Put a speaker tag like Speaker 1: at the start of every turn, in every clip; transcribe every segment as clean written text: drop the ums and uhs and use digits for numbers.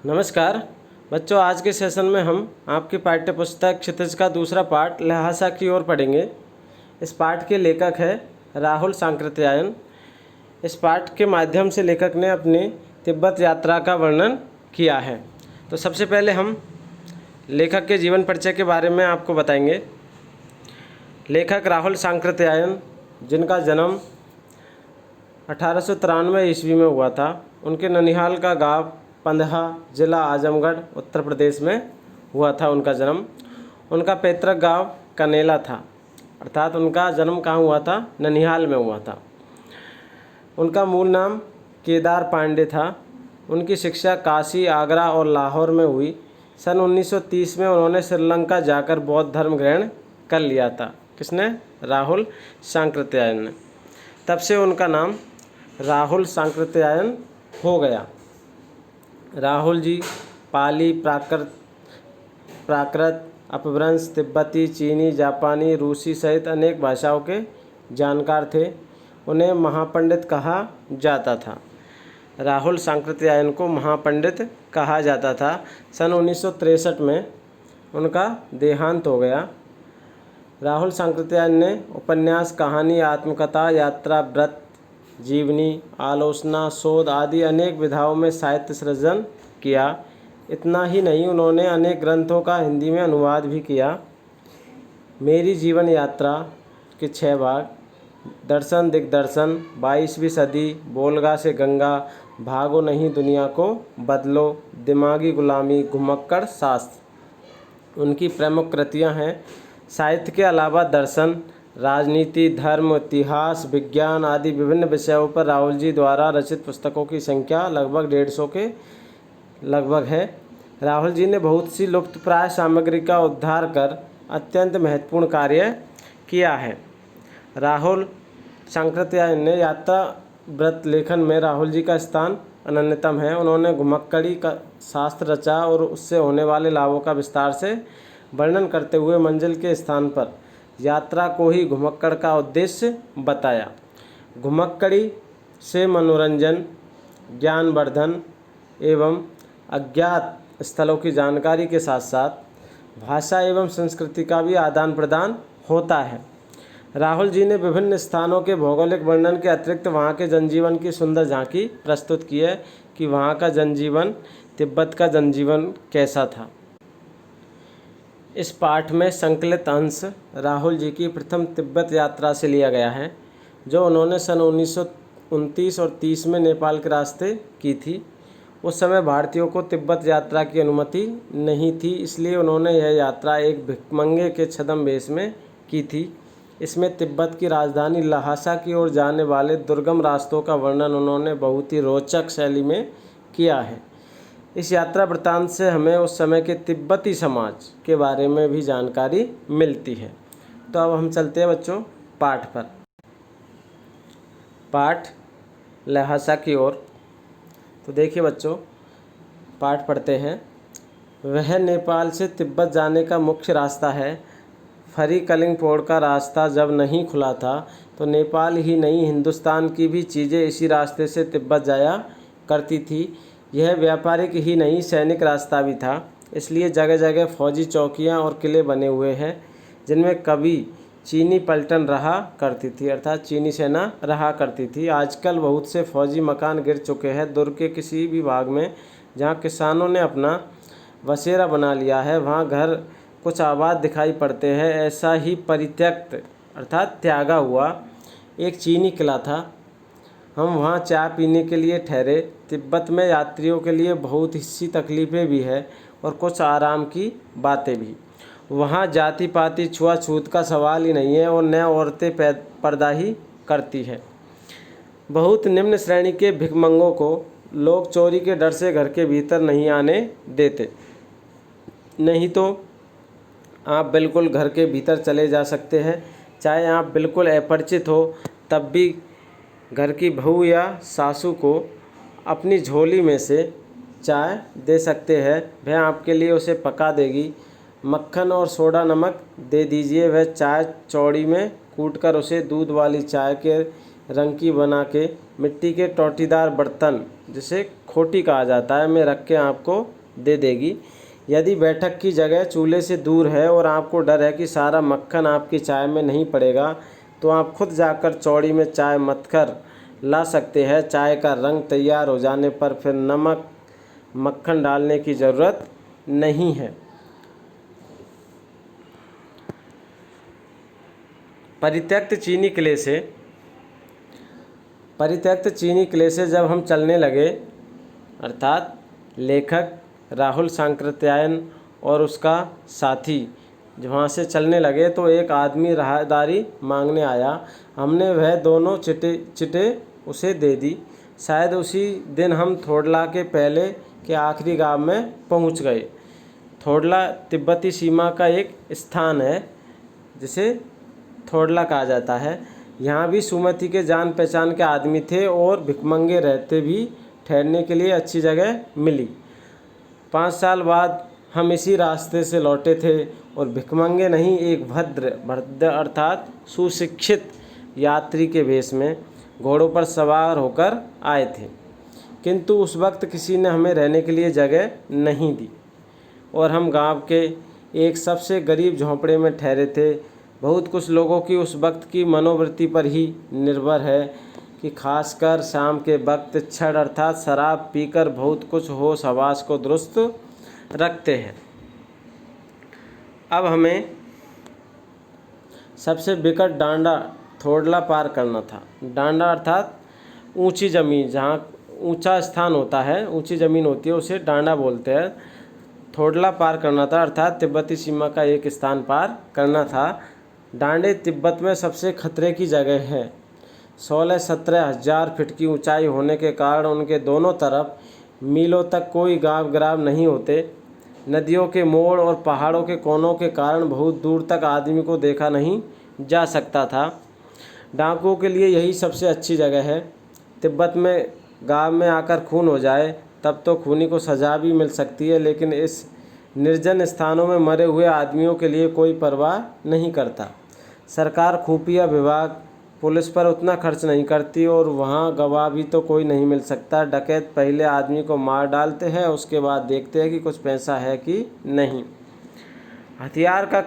Speaker 1: नमस्कार बच्चों, आज के सेशन में हम आपकी पाठ्य पुस्तक क्षितिज का दूसरा पाठ ल्हासा की ओर पढ़ेंगे। इस पाठ के लेखक है राहुल सांकृत्यायन। इस पाठ के माध्यम से लेखक ने अपनी तिब्बत यात्रा का वर्णन किया है। तो सबसे पहले हम लेखक के जीवन परिचय के बारे में आपको बताएंगे। लेखक राहुल सांकृत्यायन, जिनका जन्म 1893 ईस्वी में हुआ था, उनके ननिहाल का गांव पंदहा, जिला आजमगढ़, उत्तर प्रदेश में हुआ था उनका जन्म। उनका पैतृक गांव कनेला था, अर्थात उनका जन्म कहाँ हुआ था? ननिहाल में हुआ था। उनका मूल नाम केदार पांडे था। उनकी शिक्षा काशी, आगरा और लाहौर में हुई। सन 1930 में उन्होंने श्रीलंका जाकर बौद्ध धर्म ग्रहण कर लिया था। किसने? राहुल सांकृत्यायन ने। तब से उनका नाम राहुल सांकृत्यायन हो गया। राहुल जी पाली, प्राकृत, अपभ्रंश, तिब्बती, चीनी, जापानी, रूसी सहित अनेक भाषाओं के जानकार थे। उन्हें महापंडित कहा जाता था। राहुल सांकृत्यायन को महापंडित कहा जाता था। सन 1963 में उनका देहांत हो गया। राहुल सांकृत्यायन ने उपन्यास, कहानी, आत्मकथा, यात्रा, व्रत, जीवनी, आलोचना, शोध आदि अनेक विधाओं में साहित्य सृजन किया। इतना ही नहीं, उन्होंने अनेक ग्रंथों का हिंदी में अनुवाद भी किया। मेरी जीवन यात्रा के 6 भाग, दर्शन दिग्दर्शन, 22वीं सदी, बोलगा से गंगा, भागो नहीं दुनिया को बदलो, दिमागी गुलामी, घुमक्कड़ शास्त्र उनकी प्रमुख कृतियां हैं। साहित्य के अलावा दर्शन, राजनीति, धर्म, इतिहास, विज्ञान आदि विभिन्न विषयों पर राहुल जी द्वारा रचित पुस्तकों की संख्या लगभग 150 के लगभग है। राहुल जी ने बहुत सी लुप्तप्राय सामग्री का उद्धार कर अत्यंत महत्वपूर्ण कार्य किया है। राहुल सांकृत्यायन ने यात्रा व्रत लेखन में राहुल जी का स्थान अनन्यतम है। उन्होंने घुमक्कड़ी का शास्त्र रचा और उससे होने वाले लाभों का विस्तार से वर्णन करते हुए मंजिल के स्थान पर यात्रा को ही घुमक्कड़ का उद्देश्य बताया। घुमक्कड़ी से मनोरंजन, ज्ञानवर्धन एवं अज्ञात स्थलों की जानकारी के साथ साथ भाषा एवं संस्कृति का भी आदान प्रदान होता है। राहुल जी ने विभिन्न स्थानों के भौगोलिक वर्णन के अतिरिक्त वहाँ के जनजीवन की सुंदर झांकी प्रस्तुत की है कि वहाँ का जनजीवन, तिब्बत का जनजीवन कैसा था। इस पाठ में संकलित अंश राहुल जी की प्रथम तिब्बत यात्रा से लिया गया है, जो उन्होंने सन 1929 और 30 में नेपाल के रास्ते की थी। उस समय भारतीयों को तिब्बत यात्रा की अनुमति नहीं थी, इसलिए उन्होंने यह यात्रा एक भिखमंगे के छद्म वेश में की थी। इसमें तिब्बत की राजधानी ल्हासा की ओर जाने वाले दुर्गम रास्तों का वर्णन उन्होंने बहुत ही रोचक शैली में किया है। इस यात्रा वृत्तांत से हमें उस समय के तिब्बती समाज के बारे में भी जानकारी मिलती है। तो अब हम चलते हैं बच्चों पाठ पर। पाठ ल्हासा की ओर। तो देखिए बच्चों, पाठ पढ़ते हैं। वह नेपाल से तिब्बत जाने का मुख्य रास्ता है। फरी कलिंगपोड़ का रास्ता जब नहीं खुला था तो नेपाल ही नहीं, हिंदुस्तान की भी चीज़ें इसी रास्ते से तिब्बत जाया करती थी। यह व्यापारिक ही नहीं, सैनिक रास्ता भी था। इसलिए जगह जगह फौजी चौकियां और किले बने हुए हैं, जिनमें कभी चीनी पलटन रहा करती थी, अर्थात चीनी सेना रहा करती थी। आजकल बहुत से फौजी मकान गिर चुके हैं। दुर्ग के किसी भी भाग में जहां किसानों ने अपना बसेरा बना लिया है, वहां घर कुछ आबाद दिखाई पड़ते हैं। ऐसा ही परित्यक्त अर्थात त्यागा हुआ एक चीनी किला था। हम वहाँ चाय पीने के लिए ठहरे। तिब्बत में यात्रियों के लिए बहुत सी तकलीफ़ें भी है और कुछ आराम की बातें भी। वहाँ जाति पाति छुआछूत का सवाल ही नहीं है और न औरतें पर्दा ही करती है। बहुत निम्न श्रेणी के भिखमंगों को लोग चोरी के डर से घर के भीतर नहीं आने देते। नहीं तो आप बिल्कुल घर के भीतर चले जा सकते हैं। चाहे आप बिल्कुल अपरिचित हो, तब भी घर की बहू या सासू को अपनी झोली में से चाय दे सकते हैं। वह आपके लिए उसे पका देगी। मक्खन और सोडा नमक दे दीजिए, वह चाय चौड़ी में कूटकर उसे दूध वाली चाय के रंग की बना के मिट्टी के टोटीदार बर्तन जिसे खोटी कहा जाता है, में रख के आपको दे देगी। यदि बैठक की जगह चूल्हे से दूर है और आपको डर है कि सारा मक्खन आपकी चाय में नहीं पड़ेगा, तो आप खुद जाकर चौड़ी में चाय मथ कर ला सकते हैं। चाय का रंग तैयार हो जाने पर फिर नमक मक्खन डालने की ज़रूरत नहीं है। परित्यक्त चीनी किले से जब हम चलने लगे, अर्थात लेखक राहुल सांकृत्यायन और उसका साथी वहाँ से चलने लगे, तो एक आदमी राहदारी मांगने आया। हमने वह दोनों चिटे उसे दे दी। शायद उसी दिन हम थोडला के पहले के आखिरी गांव में पहुँच गए। थोडला तिब्बती सीमा का एक स्थान है जिसे थोडला कहा जाता है। यहाँ भी सुमति के जान पहचान के आदमी थे और भिखमंगे रहते भी ठहरने के लिए अच्छी जगह मिली। 5 साल बाद हम इसी रास्ते से लौटे थे और भिखमंगे नहीं, एक भद्र अर्थात सुशिक्षित यात्री के वेश में घोड़ों पर सवार होकर आए थे। किंतु उस वक्त किसी ने हमें रहने के लिए जगह नहीं दी और हम गांव के एक सबसे गरीब झोंपड़े में ठहरे थे। बहुत कुछ लोगों की उस वक्त की मनोवृत्ति पर ही निर्भर है कि खासकर शाम के वक्त छड़ अर्थात शराब पीकर बहुत कुछ होश हवास को दुरुस्त रखते हैं। अब हमें सबसे बिकट डांडा थोडला पार करना था। डांडा अर्थात ऊंची ज़मीन, जहाँ ऊंचा स्थान होता है, ऊंची ज़मीन होती है, उसे डांडा बोलते हैं। थोडला पार करना था अर्थात तिब्बती सीमा का एक स्थान पार करना था। डांडे तिब्बत में सबसे खतरे की जगह है। 16-17 हज़ार फीट की ऊंचाई होने के कारण उनके दोनों तरफ मीलों तक कोई गांव ग्राम नहीं होते। नदियों के मोड़ और पहाड़ों के कोनों के कारण बहुत दूर तक आदमी को देखा नहीं जा सकता था। डाकुओं के लिए यही सबसे अच्छी जगह है। तिब्बत में गांव में आकर खून हो जाए तब तो खूनी को सज़ा भी मिल सकती है, लेकिन इस निर्जन स्थानों में मरे हुए आदमियों के लिए कोई परवाह नहीं करता। सरकार, खुफिया विभाग, पुलिस पर उतना खर्च नहीं करती और वहाँ गवाह भी तो कोई नहीं मिल सकता। डकैत पहले आदमी को मार डालते हैं, उसके बाद देखते हैं कि कुछ पैसा है कि नहीं। हथियार का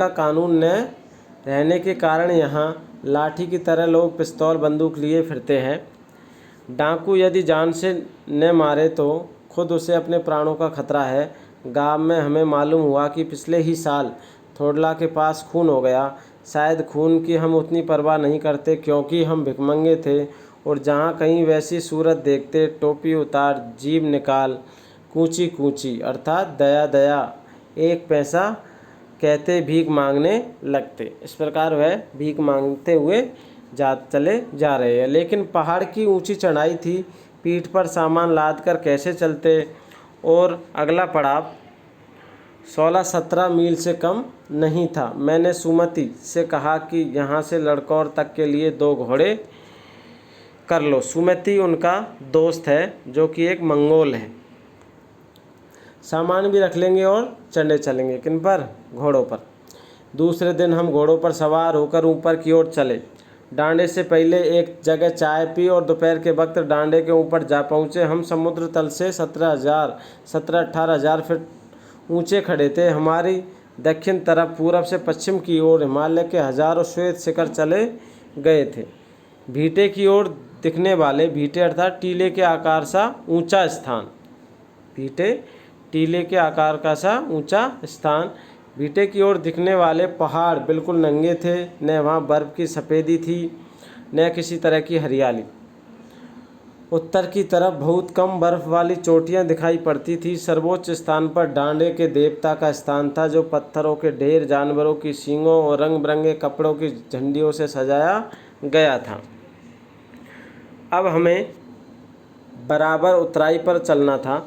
Speaker 1: कानून न रहने के कारण यहाँ लाठी की तरह लोग पिस्तौल बंदूक लिए फिरते हैं। डाकू यदि जान से न मारे तो खुद उसे अपने प्राणों का खतरा है। गांव में हमें मालूम हुआ कि पिछले ही साल थोडला के पास खून हो गया। शायद खून की हम उतनी परवाह नहीं करते क्योंकि हम भिखमंगे थे और जहाँ कहीं वैसी सूरत देखते, टोपी उतार, जीभ निकाल, कूची कूची अर्थात दया दया, 1 पैसा कहते भीख मांगने लगते। इस प्रकार वह भीख मांगते हुए चले जा रहे हैं। लेकिन पहाड़ की ऊंची चढ़ाई थी, पीठ पर सामान लाद कर कैसे चलते। और अगला पड़ाव 16-17 मील से कम नहीं था। मैंने सुमति से कहा कि यहाँ से लड़कौर तक के लिए 2 घोड़े कर लो। सुमति उनका दोस्त है जो कि एक मंगोल है। सामान भी रख लेंगे और चढ़े चलेंगे। किन पर? घोड़ों पर। दूसरे दिन हम घोड़ों पर सवार होकर ऊपर की ओर चले। डांडे से पहले एक जगह चाय पी और दोपहर के वक्त डांडे के ऊपर जा पहुँचे। हम समुद्र तल से 17-18 हज़ार फीट ऊंचे खड़े थे। हमारी दक्षिण तरफ पूरब से पश्चिम की ओर हिमालय के हजारों श्वेत शिखर चले गए थे। भीटे की ओर दिखने वाले, भीटे अर्थात टीले के आकार सा ऊंचा स्थान, भीटे टीले के आकार का सा ऊंचा स्थान, भीटे की ओर दिखने वाले पहाड़ बिल्कुल नंगे थे। न वहाँ बर्फ़ की सफ़ेदी थी न किसी तरह की हरियाली। उत्तर की तरफ बहुत कम बर्फ़ वाली चोटियाँ दिखाई पड़ती थी। सर्वोच्च स्थान पर डांडे के देवता का स्थान था जो पत्थरों के ढेर, जानवरों की सींगों और रंग बिरंगे कपड़ों की झंडियों से सजाया गया था। अब हमें बराबर उतराई पर चलना था।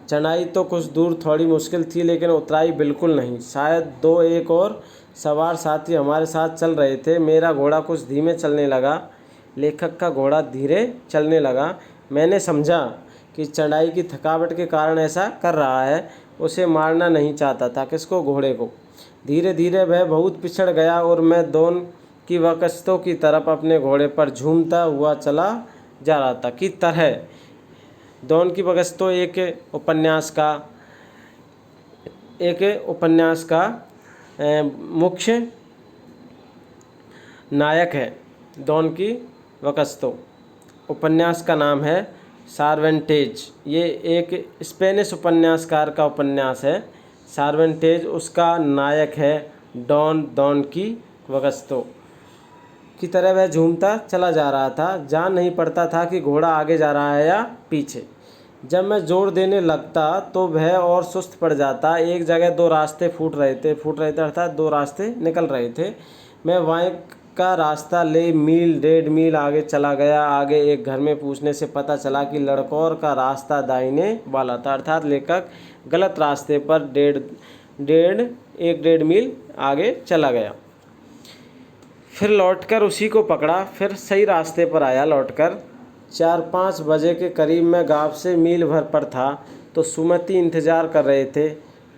Speaker 1: चढ़ाई तो कुछ दूर थोड़ी मुश्किल थी लेकिन उतराई बिल्कुल नहीं। शायद 2-1 और सवार साथी हमारे साथ चल रहे थे। मेरा घोड़ा कुछ धीमे चलने लगा, लेखक का घोड़ा धीरे चलने लगा। मैंने समझा कि चढ़ाई की थकावट के कारण ऐसा कर रहा है। उसे मारना नहीं चाहता था। किसको? घोड़े को। धीरे धीरे वह बहुत पिछड़ गया और मैं दोन की वकस्तों की तरफ अपने घोड़े पर झूमता हुआ चला जा रहा था की तरह डॉन की बगस्तौ एक उपन्यास का मुख्य नायक है। डॉन की बगस्तौ उपन्यास का नाम है सार्वेंटेज। ये एक स्पेनिश उपन्यासकार का उपन्यास है। सार्वेंटेज उसका नायक है डॉन की बगस्तौ की तरह वह झूमता चला जा रहा था। जान नहीं पड़ता था कि घोड़ा आगे जा रहा है या पीछे। जब मैं जोर देने लगता तो वह और सुस्त पड़ जाता। एक जगह दो रास्ते फूट रहे थे अर्थात दो रास्ते निकल रहे थे। मैं वहाँ का रास्ता ले मील 1.5 मील आगे चला गया। आगे एक घर में पूछने से पता चला कि लड़कौर का रास्ता दाहिने वाला था, अर्थात लेखक गलत रास्ते पर 1.5 मील आगे चला गया। फिर लौटकर उसी को पकड़ा, फिर सही रास्ते पर आया। लौटकर 4-5 बजे के करीब मैं गाँव से मील भर पर था तो सुमति इंतज़ार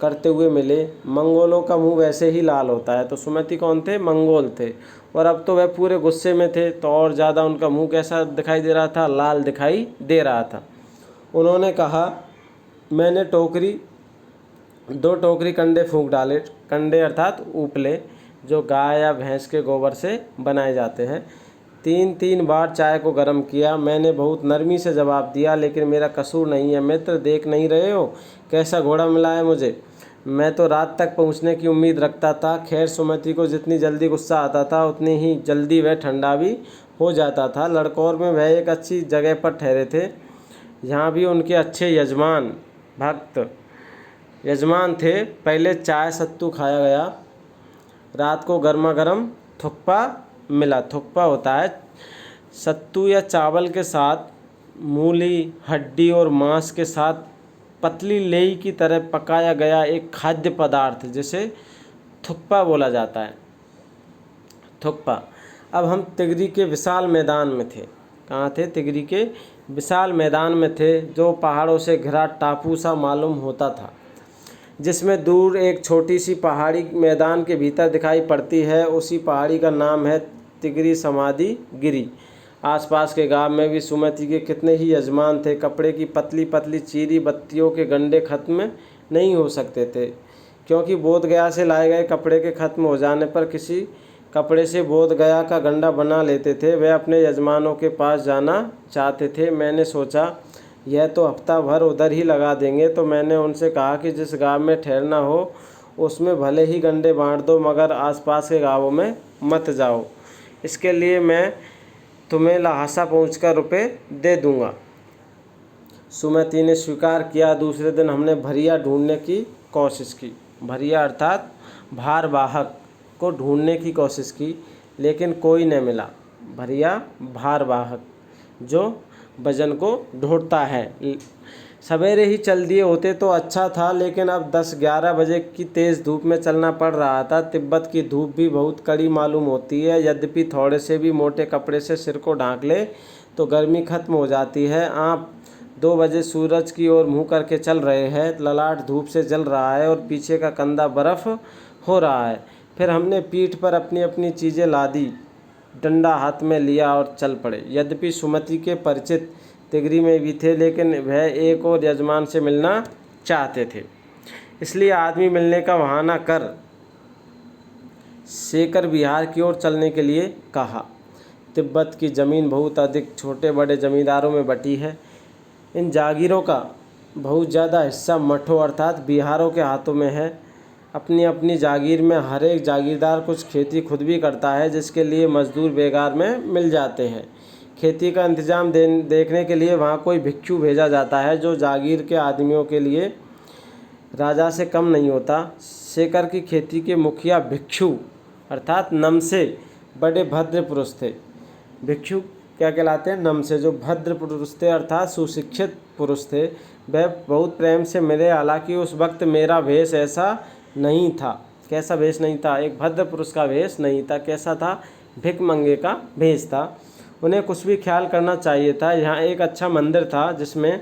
Speaker 1: करते हुए मिले। मंगोलों का मुंह वैसे ही लाल होता है। तो सुमति कौन थे? मंगोल थे। और अब तो वह पूरे गुस्से में थे तो और ज़्यादा उनका मुंह कैसा दिखाई दे रहा था? लाल दिखाई दे रहा था। उन्होंने कहा, मैंने 2 टोकरी कंडे फूंक डाले। कंडे अर्थात उपले, जो गाय या भैंस के गोबर से बनाए जाते हैं। 3 बार चाय को गर्म किया। मैंने बहुत नरमी से जवाब दिया, लेकिन मेरा कसूर नहीं है मित्र, देख नहीं रहे हो कैसा घोड़ा मिला है मुझे? मैं तो रात तक पहुंचने की उम्मीद रखता था। खैर, सुमति को जितनी जल्दी गुस्सा आता था उतनी ही जल्दी वह ठंडा भी हो जाता था। लड़कौर में वह एक अच्छी जगह पर ठहरे थे। यहाँ भी उनके अच्छे यजमान थे। पहले चाय सत्तू खाया गया। रात को गर्मा गर्म थुक्पा मिला। थुक्पा होता है सत्तू या चावल के साथ मूली, हड्डी और मांस के साथ पतली लेई की तरह पकाया गया एक खाद्य पदार्थ, जिसे थुक्पा बोला जाता है। थुक्पा। अब हम तिगरी के विशाल मैदान में थे। कहाँ थे? तिगरी के विशाल मैदान में थे, जो पहाड़ों से घिरा टापू सा मालूम होता था, जिसमें दूर एक छोटी सी पहाड़ी मैदान के भीतर दिखाई पड़ती है। उसी पहाड़ी का नाम है तिगरी समाधि गिरी। आसपास के गांव में भी सुमति के कितने ही यजमान थे। कपड़े की पतली पतली चीरी बत्तियों के गंडे खत्म नहीं हो सकते थे, क्योंकि बोधगया से लाए गए कपड़े के खत्म हो जाने पर किसी कपड़े से बोधगया का गंडा बना लेते थे। वे अपने यजमानों के पास जाना चाहते थे। मैंने सोचा यह तो हफ्ता भर उधर ही लगा देंगे, तो मैंने उनसे कहा कि जिस गांव में ठहरना हो उसमें भले ही गंडे बांट दो, मगर आसपास के गांवों में मत जाओ। इसके लिए मैं तुम्हें लहासा पहुंचकर रुपए दे दूंगा। सुमति ने स्वीकार किया। दूसरे दिन हमने भरिया ढूंढने की कोशिश की। भरिया अर्थात भारवाहक को ढूंढने की कोशिश की, लेकिन कोई न मिला। भरिया भारवाहक, जो वजन को ढोता है। सवेरे ही चल दिए होते तो अच्छा था, लेकिन अब 10-11 बजे की तेज़ धूप में चलना पड़ रहा था। तिब्बत की धूप भी बहुत कड़ी मालूम होती है। यद्यपि थोड़े से भी मोटे कपड़े से सिर को ढांक ले तो गर्मी खत्म हो जाती है। आप 2 बजे सूरज की ओर मुँह करके चल रहे हैं। ललाट धूप से जल रहा है और पीछे का कंधा बर्फ़ हो रहा है। फिर हमने पीठ पर अपनी अपनी चीज़ें लादी, डंडा हाथ में लिया और चल पड़े। यद्यपि सुमति के परिचित तिगरी में भी थे, लेकिन वह एक और यजमान से मिलना चाहते थे। इसलिए आदमी मिलने का बहाना कर शेखर बिहार की ओर चलने के लिए कहा। तिब्बत की ज़मीन बहुत अधिक छोटे बड़े ज़मींदारों में बटी है। इन जागीरों का बहुत ज़्यादा हिस्सा मठों अर्थात बिहारों के हाथों में है। अपनी अपनी जागीर में हर एक जागीरदार कुछ खेती खुद भी करता है, जिसके लिए मजदूर बेगार में मिल जाते हैं। खेती का इंतज़ाम देखने के लिए वहाँ कोई भिक्षु भेजा जाता है, जो जागीर के आदमियों के लिए राजा से कम नहीं होता। शेखर की खेती के मुखिया भिक्षु अर्थात नमसे बड़े भद्र पुरुष थे। भिक्षु क्या कहलाते हैं? नमसे, जो भद्र पुरुष थे अर्थात सुशिक्षित पुरुष थे। वह बहुत प्रेम से मिले। हालांकि उस वक्त मेरा भेष ऐसा नहीं था। कैसा भेष नहीं था? एक भद्र पुरुष का भेष नहीं था। कैसा था? भिखमंगे का भेष था। उन्हें कुछ भी ख्याल करना चाहिए था। यहाँ एक अच्छा मंदिर था जिसमें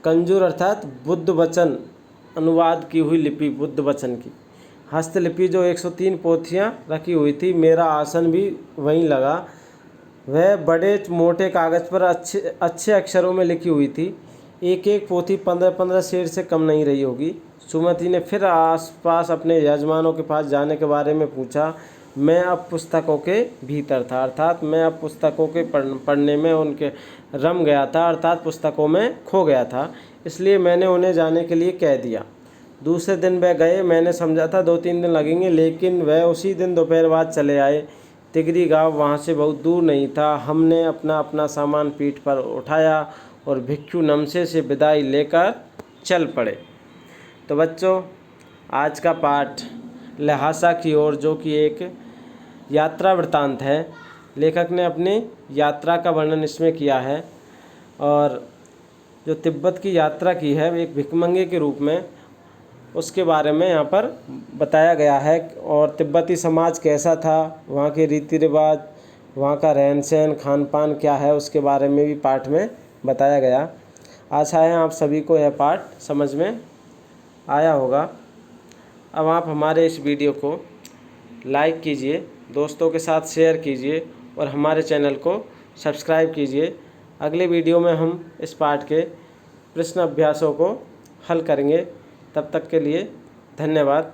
Speaker 1: कंजूर अर्थात बुद्ध वचन अनुवाद की हुई लिपि, बुद्ध वचन की हस्तलिपि जो 103 पोथियाँ रखी हुई थी, मेरा आसन भी वहीं लगा। वह बड़े मोटे कागज़ पर अच्छे अच्छे अक्षरों में लिखी हुई थी। एक एक पोथी 15-15 शेर से कम नहीं रही होगी। सुमति ने फिर आसपास अपने यजमानों के पास जाने के बारे में पूछा। मैं अब पुस्तकों के भीतर था, अर्थात मैं अब पुस्तकों के पढ़ने में उनके रम गया था, अर्थात पुस्तकों में खो गया था। इसलिए मैंने उन्हें जाने के लिए कह दिया। दूसरे दिन वह गए। मैंने समझा था 2-3 दिन लगेंगे, लेकिन वह उसी दिन दोपहर बाद चले आए। तिगरी गाँव वहाँ से बहुत दूर नहीं था। हमने अपना अपना सामान पीठ पर उठाया और भिक्षु नमसे से विदाई लेकर चल पड़े। तो बच्चों, आज का पाठ ल्हासा की ओर, जो कि एक यात्रा वृत्तांत है, लेखक ने अपनी यात्रा का वर्णन इसमें किया है। और जो तिब्बत की यात्रा की है एक भिखमंगे के रूप में, उसके बारे में यहाँ पर बताया गया है। और तिब्बती समाज कैसा था, वहाँ के रीति रिवाज, वहाँ का रहन सहन, खान पान क्या है, उसके बारे में भी पाठ में बताया गया। आशा है आप सभी को यह पाठ समझ में आया होगा। अब आप हमारे इस वीडियो को लाइक कीजिए, दोस्तों के साथ शेयर कीजिए और हमारे चैनल को सब्सक्राइब कीजिए। अगले वीडियो में हम इस पाठ के प्रश्न अभ्यासों को हल करेंगे। तब तक के लिए धन्यवाद।